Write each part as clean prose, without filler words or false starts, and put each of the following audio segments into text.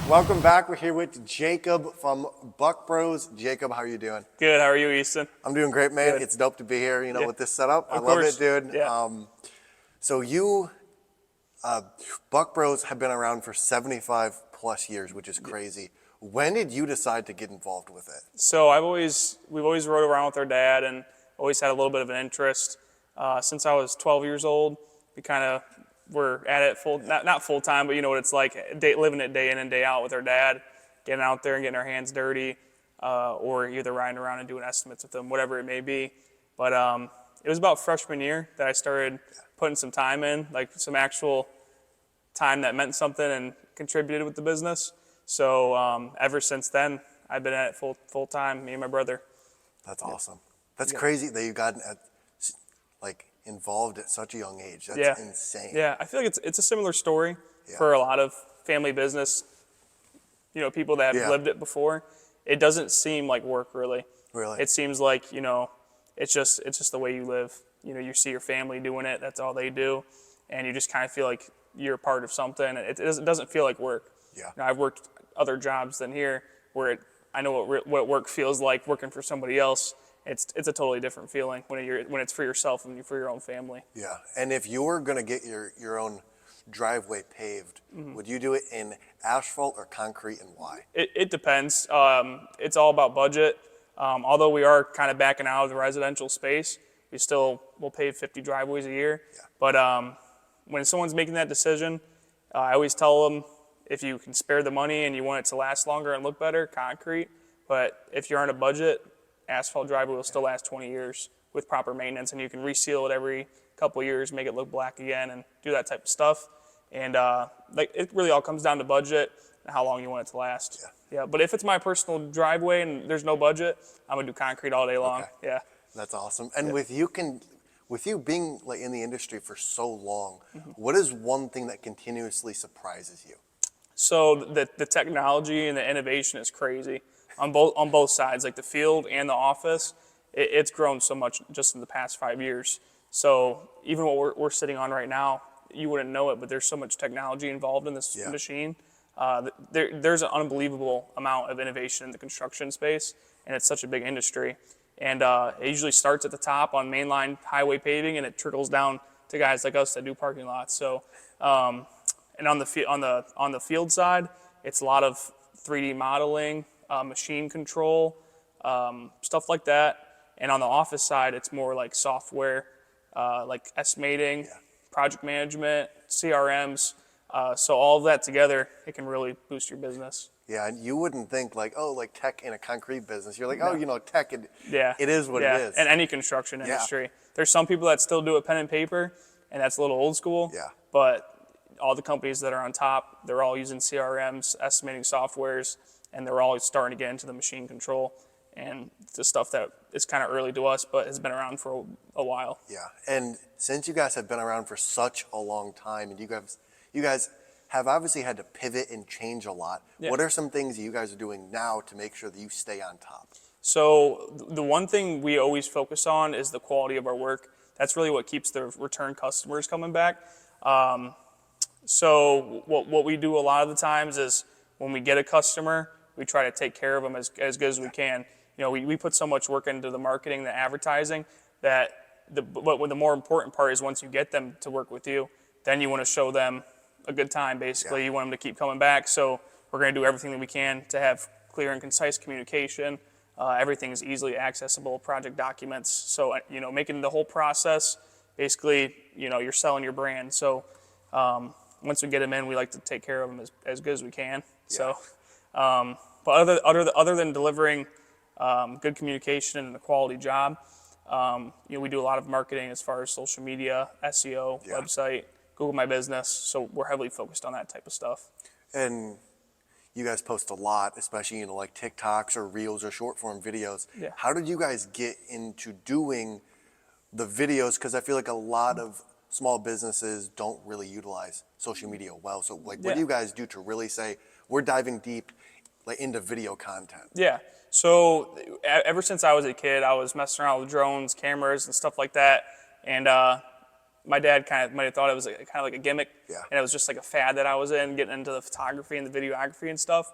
Welcome back. We're here with Jacob from Buck Bros. Jacob, how are you doing? Good. How are you, Easton? I'm doing great, man. Good. It's dope to be here, Yeah. with this setup. I Of love course. it, dude. Yeah. So you, Buck Bros have been around for 75 plus years, which is crazy. When did you decide to get involved with it? So we've always rode around with our dad and always had a little bit of an interest. Since I was 12 years old, we kind of were at it not full time, but you know what it's like, living it day in and day out with our dad, getting out there and getting our hands dirty, or either riding around and doing estimates with them, whatever it may be. But it was about freshman year that I started putting some time in, like some actual time that meant something and contributed with the business. So ever since then, I've been at it full time, me and my brother. That's awesome. That's crazy that you got involved at such a young age. That's insane. Yeah, I feel like it's a similar story for a lot of family business, people that have lived it before. It doesn't seem like work really. Really? It seems like, it's just the way you live. You see your family doing it, that's all they do, and you just kind of feel like you're a part of something. It doesn't feel like work. Yeah. I've worked other jobs than here where I know what work feels like working for somebody else. It's a totally different feeling when it's for yourself and for your own family. Yeah, and if you were gonna get your own driveway paved, would you do it in asphalt or concrete, and why? It depends. It's all about budget. Although we are kind of backing out of the residential space, we still will pave 50 driveways a year. Yeah. But when someone's making that decision, I always tell them, if you can spare the money and you want it to last longer and look better, concrete. But if you're on a budget, asphalt driveway will still last 20 years with proper maintenance, and you can reseal it every couple of years, make it look black again, and do that type of stuff. And it really all comes down to budget and how long you want it to last. Yeah. But if it's my personal driveway and there's no budget, I'm gonna do concrete all day long. Okay. Yeah. That's awesome. And with you being in the industry for so long, what is one thing that continuously surprises you? So the technology and the innovation is crazy on both sides, like the field and the office. It's grown so much just in the past 5 years. So even what we're sitting on right now, you wouldn't know it, but there's so much technology involved in this machine. There's an unbelievable amount of innovation in the construction space, and it's such a big industry. And it usually starts at the top on mainline highway paving, and it trickles down to guys like us that do parking lots. So. And on the field side, it's a lot of 3D modeling, machine control, stuff like that. And on the office side, it's more like software, like estimating, project management, CRMs. So all of that together, it can really boost your business. Yeah, and you wouldn't think like tech in a concrete business. You're like, tech, it is what it is. And any construction industry. There's some people that still do it pen and paper, and that's a little old school. Yeah. But all the companies that are on top, they're all using CRMs, estimating softwares, and they're all starting to get into the machine control and the stuff that is kind of early to us, but has been around for a while. Yeah, and since you guys have been around for such a long time, and you guys have obviously had to pivot and change a lot. Yeah. What are some things that you guys are doing now to make sure that you stay on top? So the one thing we always focus on is the quality of our work. That's really what keeps the return customers coming back. So what we do a lot of the times is when we get a customer, we try to take care of them as good as we can. We put so much work into the marketing, the advertising, that the more important part is once you get them to work with you, then you want to show them a good time, basically. You want them to keep coming back. So we're going to do everything that we can to have clear and concise communication. Everything is easily accessible, project documents. So, making the whole process, basically, you're selling your brand. So, once we get them in, we like to take care of them as good as we can. Yeah. So, but other than delivering good communication and a quality job, we do a lot of marketing as far as social media, SEO, website, Google My Business. So we're heavily focused on that type of stuff. And you guys post a lot, especially like TikToks or Reels or short form videos. Yeah. How did you guys get into doing the videos? Because I feel like a lot of small businesses don't really utilize social media well. So what do you guys do to really say, we're diving deep into video content? Yeah. So ever since I was a kid, I was messing around with drones, cameras, and stuff like that. And my dad might have thought it was kind of like a gimmick, Yeah. and it was just like a fad that I was in, getting into the photography and the videography and stuff.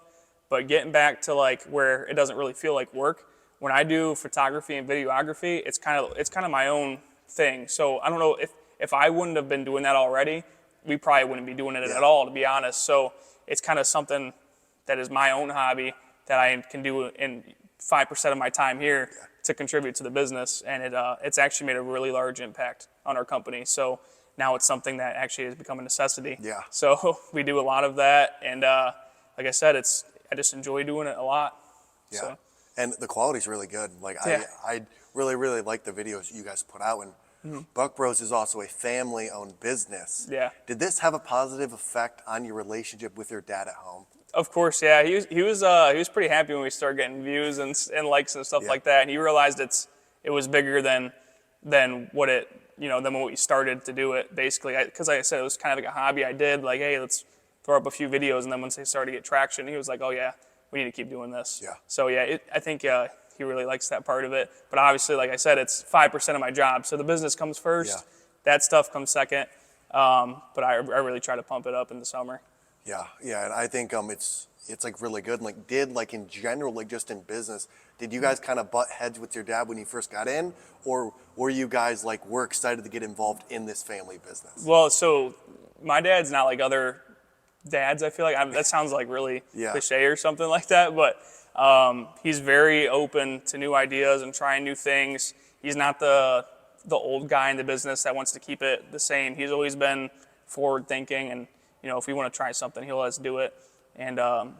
But getting back to like where it doesn't really feel like work, when I do photography and videography, it's kind of my own thing. So I don't know if I wouldn't have been doing that already, we probably wouldn't be doing it at all, to be honest. So it's kind of something that is my own hobby that I can do in 5% of my time here to contribute to the business, and it's actually made a really large impact on our company. So now it's something that actually has become a necessity. Yeah. So we do a lot of that, and like I said, I just enjoy doing it a lot. Yeah. So. And the quality's really good. Like I really, really like the videos you guys put out. And Buck Bros is also a family-owned business. Yeah. Did this have a positive effect on your relationship with your dad at home? Of course, yeah. He was pretty happy when we started getting views and likes and stuff like that. And he realized it was bigger than what than what we started to do it, basically. Because like I said, it was kind of like a hobby I did. Like, hey, let's throw up a few videos. And then once they started to get traction, he was like, oh yeah, we need to keep doing this. Yeah. So yeah, I think he really likes that part of it. But obviously, like I said, it's 5% of my job. So the business comes first. Yeah. That stuff comes second. But I really try to pump it up in the summer. Yeah, and I think it's like really good. And like in general, like just in business, did you guys kind of butt heads with your dad when you first got in, or were you guys like we're excited to get involved in this family business? Well, so my dad's not like other dads. I feel like that sounds like really cliche or something like that, but he's very open to new ideas and trying new things. He's not the old guy in the business that wants to keep it the same. He's always been forward thinking, and if we want to try something, he'll let us do it. And 9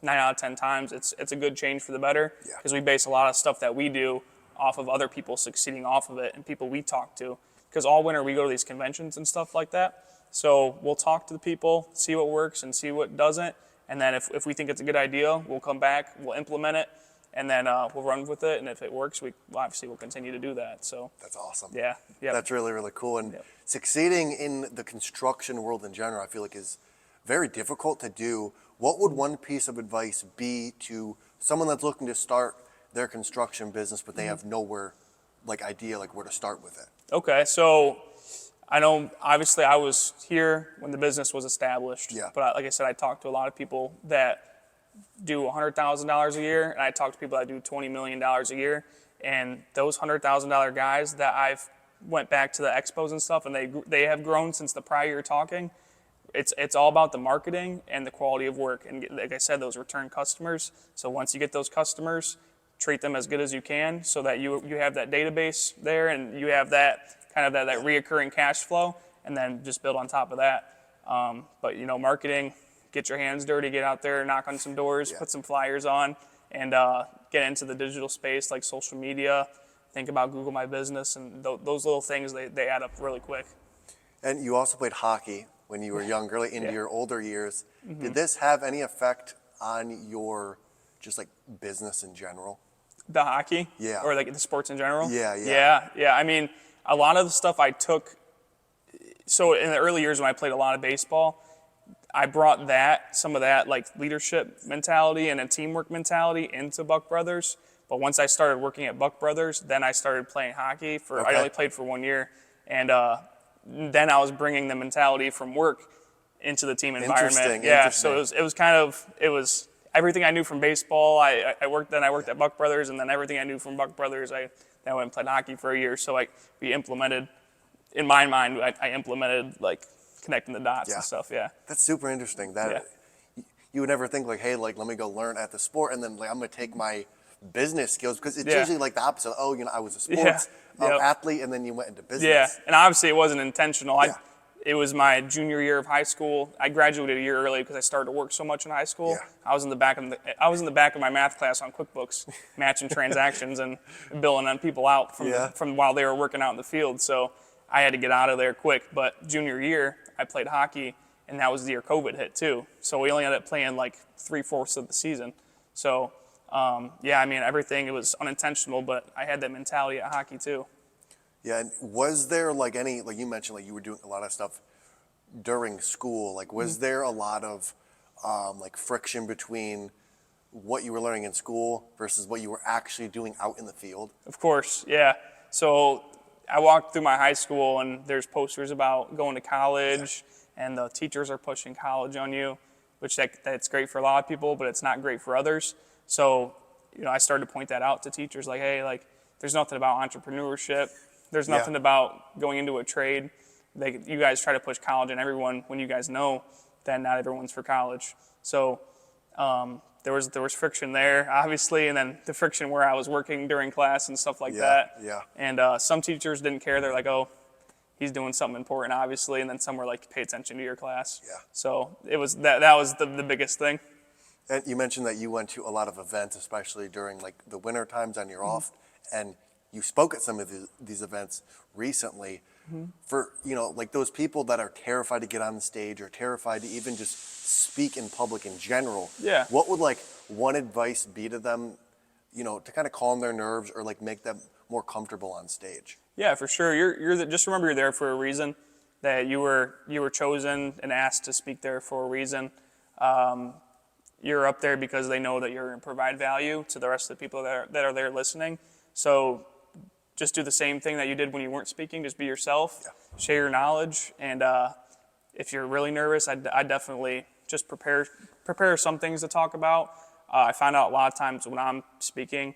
out of 10 times, it's a good change for the better, because we base a lot of stuff that we do off of other people succeeding off of it and people we talk to. Because all winter we go to these conventions and stuff like that. So we'll talk to the people, see what works and see what doesn't. And then if we think it's a good idea, we'll come back, we'll implement it, and then we'll run with it. And if it works, we obviously will continue to do that. So that's awesome. Yeah. That's really, really cool. And succeeding in the construction world in general, I feel like is very difficult to do. What would one piece of advice be to someone that's looking to start their construction business, but they have nowhere idea where to start with it? Okay, so I know obviously I was here when the business was established. Yeah. But like I said, I talked to a lot of people that do $100,000 a year, and I talk to people that do $20 million a year. And those $100,000 guys that I've went back to the expos and stuff, and they have grown since the prior year talking. It's all about the marketing and the quality of work. And like I said, those return customers. So once you get those customers, treat them as good as you can so that you have that database there and you have that kind of that reoccurring cash flow, and then just build on top of that. But marketing, get your hands dirty, get out there, knock on some doors, put some flyers on, and get into the digital space like social media. Think about Google My Business, and those little things, they add up really quick. And you also played hockey when you were younger, into your older years. Did this have any effect on your just business in general? The hockey? Yeah. Or the sports in general? Yeah. Yeah. I mean, a lot of the stuff I took, so in the early years when I played a lot of baseball, I brought some of that leadership mentality and a teamwork mentality into Buck Brothers. But once I started working at Buck Brothers, then I started playing hockey I only played for 1 year. And then I was bringing the mentality from work into the team environment. So it was everything I knew from baseball. I worked at Buck Brothers, and then everything I knew from Buck Brothers, I went and played hockey for a year. So we implemented, in my mind, I implemented connecting the dots and stuff. Yeah. That's super interesting. You would never think hey, let me go learn at the sport, and then I'm gonna take my business skills, because it's usually the opposite. Oh, I was a sports athlete, and then you went into business. Yeah, and obviously it wasn't intentional. It was my junior year of high school. I graduated a year early because I started to work so much in high school. Yeah. I was in the back of my math class on QuickBooks, matching transactions and billing on people out from while they were working out in the field. So I had to get out of there quick. But junior year, I played hockey, and that was the year COVID hit too. So we only ended up playing 3/4 of the season. So everything, it was unintentional, but I had that mentality at hockey too. Yeah, and was there any, you mentioned you were doing a lot of stuff during school, was there a lot of friction between what you were learning in school versus what you were actually doing out in the field? Of course, yeah. So I walked through my high school and there's posters about going to college, and the teachers are pushing college on you, which that's great for a lot of people, but it's not great for others. So, I started to point that out to teachers, like, hey, like, there's nothing about entrepreneurship. There's nothing about going into a trade. You guys try to push college on everyone when you guys know that not everyone's for college. So there was friction there, obviously, and then the friction where I was working during class and stuff like that. Yeah. And some teachers didn't care. They're like, oh, he's doing something important, obviously. And then some were like, pay attention to your class. Yeah. So it was that was the biggest thing. And you mentioned that you went to a lot of events, especially during like the winter times on your off, and you spoke at some of these events recently. For, like those people that are terrified to get on the stage or terrified to even just speak in public in general. Yeah. What would like one advice be to them, to kind of calm their nerves or like make them more comfortable on stage? Yeah, for sure. Just remember you're there for a reason. That you were chosen and asked to speak there for a reason. You're up there because they know that you're going to provide value to the rest of the people that are there listening. So just do the same thing that you did when you weren't speaking. Just be yourself, share your knowledge, and if you're really nervous, I definitely just prepare some things to talk about. I find out a lot of times when I'm speaking,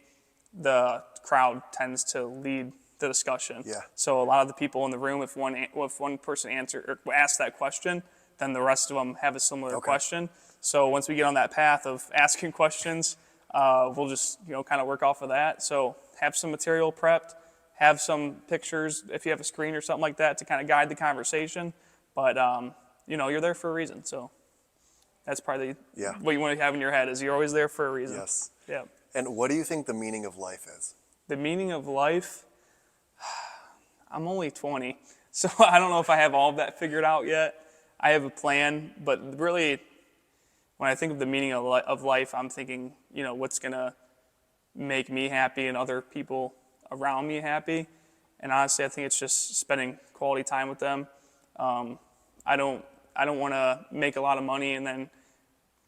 the crowd tends to lead the discussion. Yeah. So a lot of the people in the room, if one person asks that question, then the rest of them have a similar question. So once we get on that path of asking questions, we'll just kind of work off of that. So have some material prepped, have some pictures if you have a screen or something like that to kind of guide the conversation. But you're there for a reason. So that's probably what you want to have in your head is you're always there for a reason. Yes. Yeah. And what do you think the meaning of life is? The meaning of life, I'm only 20, so I don't know if I have all of that figured out yet. I have a plan, but really, when I think of the meaning of life, I'm thinking, what's going to make me happy and other people around me happy. And honestly, I think it's just spending quality time with them. I don't want to make a lot of money and then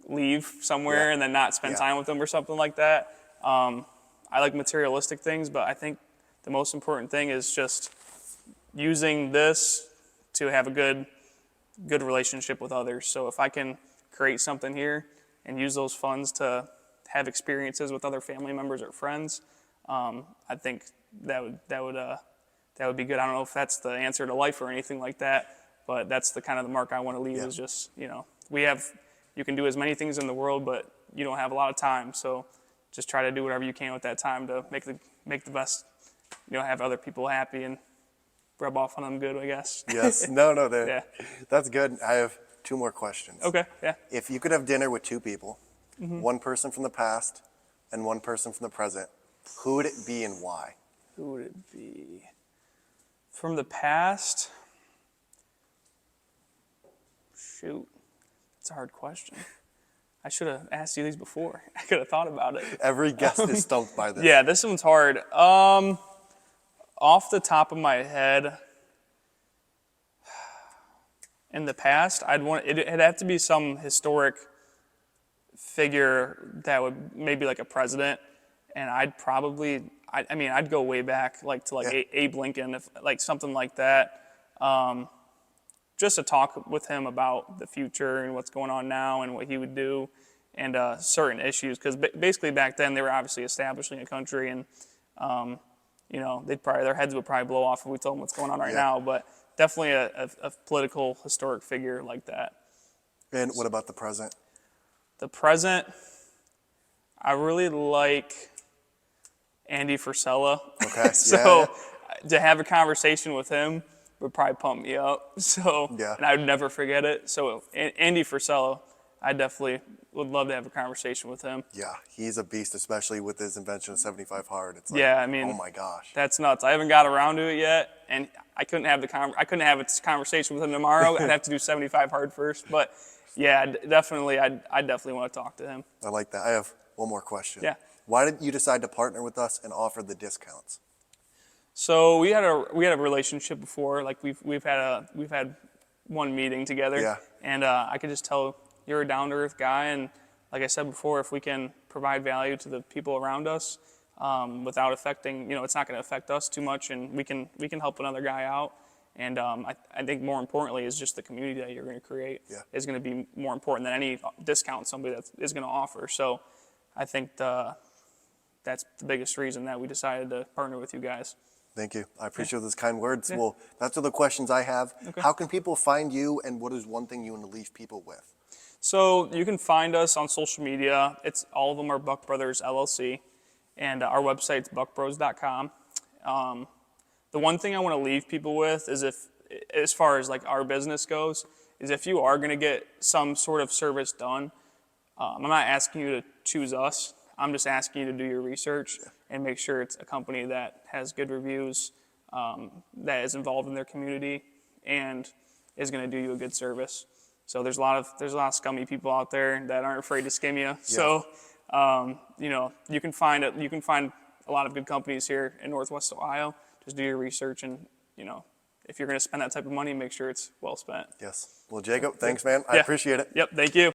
leave somewhere and then not spend time with them or something like that. I like materialistic things, but I think the most important thing is just using this to have a good relationship with others. So if I can create something here and use those funds to have experiences with other family members or friends, I think that would be good. I don't know if that's the answer to life or anything like that, but that's the kind of the mark I want to leave is just, you can do as many things in the world, but you don't have a lot of time. So just try to do whatever you can with that time to make the best, have other people happy and rub off on them good, I guess. Yes. No, that's good. I have 2 more questions. Okay, yeah. If you could have dinner with 2 people, one person from the past and one person from the present, who would it be and why? Who would it be? From the past? Shoot, it's a hard question. I should have asked you these before. I could have thought about it. Every guest is stumped by this. Yeah, this one's hard. Off the top of my head, in the past, it'd have to be some historic figure that would maybe like a president, and I'd go way back, to Abe Lincoln, if like something like that, just to talk with him about the future and what's going on now and what he would do, and certain issues, because basically back then they were obviously establishing a country, and their heads would probably blow off if we told them what's going on right now, but definitely a political, historic figure like that. And what about the present? The present, I really like Andy Frisella. Okay. So to have a conversation with him would probably pump me up. So, and I would never forget it. So Andy Frisella, I definitely would love to have a conversation with him. Yeah, he's a beast, especially with his invention of 75 hard. It's oh my gosh, that's nuts. I haven't got around to it yet, and I couldn't have a conversation with him tomorrow. I'd have to do 75 hard first. But yeah, definitely, I definitely want to talk to him. I like that. I have one more question. Yeah. Why did you decide to partner with us and offer the discounts? So we had a relationship before. Like we've had one meeting together. Yeah. And I could just tell you're a down to earth guy, and like I said before, if we can provide value to the people around us, without affecting, it's not going to affect us too much, and we can help another guy out. And I think more importantly is just the community that you're going to create is going to be more important than any discount somebody that is going to offer. So I think that's the biggest reason that we decided to partner with you guys. Thank you. I appreciate those kind words. Well, that's all the questions I have. Okay. How can people find you, and what is one thing you want to leave people with? So you can find us on social media. All of them are Buck Brothers LLC, and our website's buckbros.com. The one thing I want to leave people with is as far as like our business goes, is if you are going to get some sort of service done, I'm not asking you to choose us. I'm just asking you to do your research and make sure it's a company that has good reviews, that is involved in their community, and is going to do you a good service. So there's a lot of scummy people out there that aren't afraid to skim you. Yeah. So you can find a lot of good companies here in Northwest Ohio. Just do your research, and if you're going to spend that type of money, make sure it's well spent. Yes. Well, Jacob, thanks, man. I appreciate it. Yep. Thank you.